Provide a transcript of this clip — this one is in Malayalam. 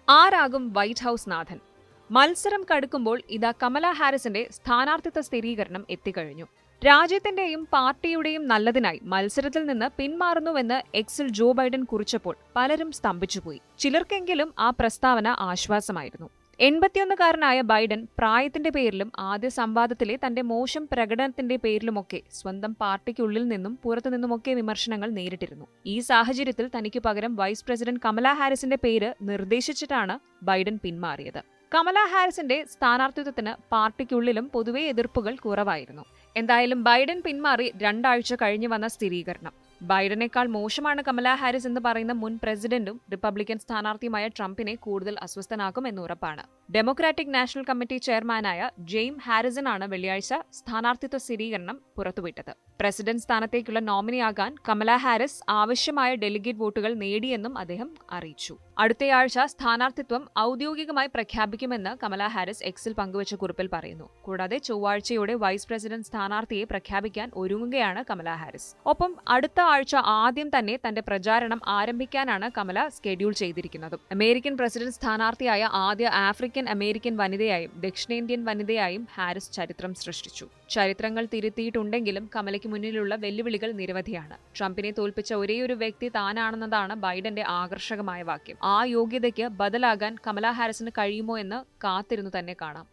ആരാകും വൈറ്റ് ഹൌസ് നാഥൻ? മത്സരം കടുക്കുമ്പോൾ ഇതാ കമലാ ഹാരിസിന്റെ സ്ഥാനാർത്ഥിത്വ സ്ഥിരീകരണം എത്തിക്കഴിഞ്ഞു. രാജ്യത്തിന്റെയും പാർട്ടിയുടെയും നല്ലതിനായി മത്സരത്തിൽ നിന്ന് പിന്മാറുന്നുവെന്ന് എക്സിൽ ജോ ബൈഡൻ കുറിച്ചപ്പോൾ പലരും സ്തംഭിച്ചുപോയി. ചിലർക്കെങ്കിലും ആ പ്രസ്താവന ആശ്വാസമായിരുന്നു. 81-കാരനായ ബൈഡൻ പ്രായത്തിന്റെ പേരിലും ആദ്യ സംവാദത്തിലെ തന്റെ മോശം പ്രകടനത്തിന്റെ പേരിലുമൊക്കെ സ്വന്തം പാർട്ടിക്കുള്ളിൽ നിന്നും പുറത്തുനിന്നുമൊക്കെ വിമർശനങ്ങൾ നേരിട്ടിരുന്നു. ഈ സാഹചര്യത്തിൽ തനിക്ക് പകരം വൈസ് പ്രസിഡന്റ് കമലാ ഹാരിസിന്റെ പേര് നിർദ്ദേശിച്ചിട്ടാണ് ബൈഡൻ പിന്മാറിയത്. കമലാ ഹാരിസിന്റെ സ്ഥാനാർത്ഥിത്വത്തിന് പാർട്ടിക്കുള്ളിലും പൊതുവെ എതിർപ്പുകൾ കുറവായിരുന്നു. എന്തായാലും ബൈഡൻ പിന്മാറി 2 ആഴ്ച കഴിഞ്ഞു വന്ന സ്ഥിരീകരണം. ബൈഡനേക്കാൾ മോശമാണ് കമലാ ഹാരിസ് എന്ന് പറയുന്ന മുൻ പ്രസിഡന്റും റിപ്പബ്ലിക്കൻ സ്ഥാനാർത്ഥിയുമായ ട്രംപിനെ കൂടുതൽ അസ്വസ്ഥനാക്കുമെന്ന് ഉറപ്പാണ്. ഡെമോക്രാറ്റിക് നാഷണൽ കമ്മിറ്റി ചെയർമാനായ ജെയിം ഹാരിസൺ ആണ് വെള്ളിയാഴ്ച സ്ഥാനാർത്ഥിത്വ സ്ഥിരീകരണം പുറത്തുവിട്ടത്. പ്രസിഡന്റ് സ്ഥാനത്തേക്കുള്ള നോമിനിയാകാൻ കമലാ ഹാരിസ് ആവശ്യമായ ഡെലിഗേറ്റ് വോട്ടുകൾ നേടിയെന്നും അദ്ദേഹം അറിയിച്ചു. അടുത്തയാഴ്ച സ്ഥാനാർത്ഥിത്വം ഔദ്യോഗികമായി പ്രഖ്യാപിക്കുമെന്ന് കമലാ ഹാരിസ് എക്സിൽ പങ്കുവച്ച കുറിപ്പിൽ പറയുന്നു. കൂടാതെ ചൊവ്വാഴ്ചയോടെ വൈസ് പ്രസിഡന്റ് സ്ഥാനാർത്ഥിയെ പ്രഖ്യാപിക്കാൻ ഒരുങ്ങുകയാണ് കമലാ ഹാരിസ്. ഒപ്പം അടുത്ത ആഴ്ച ആദ്യം തന്നെ തന്റെ പ്രചാരണം ആരംഭിക്കാനാണ് കമല സ്കെഡ്യൂൾ ചെയ്തിരിക്കുന്നത്. അമേരിക്കൻ പ്രസിഡന്റ് സ്ഥാനാർത്ഥിയായ ആദ്യ ആഫ്രിക്കൻ അമേരിക്കൻ വനിതയായും ദക്ഷിണേന്ത്യൻ വനിതയായും ഹാരിസ് ചരിത്രം സൃഷ്ടിച്ചു. ചരിത്രങ്ങൾ തിരുത്തിയിട്ടുണ്ടെങ്കിലും കമലയ്ക്ക് മുന്നിലുള്ള വെല്ലുവിളികൾ നിരവധിയാണ്. ട്രംപിനെ തോൽപ്പിച്ച ഒരേയൊരു വ്യക്തി താനാണെന്നതാണ് ബൈഡന്റെ ആകർഷകമായ വാക്യം. ആ യോഗ്യതയ്ക്ക് ബദലാകാൻ കമലാ ഹാരിസിന് കഴിയുമോ എന്ന് കാത്തിരുന്നു തന്നെ കാണാം.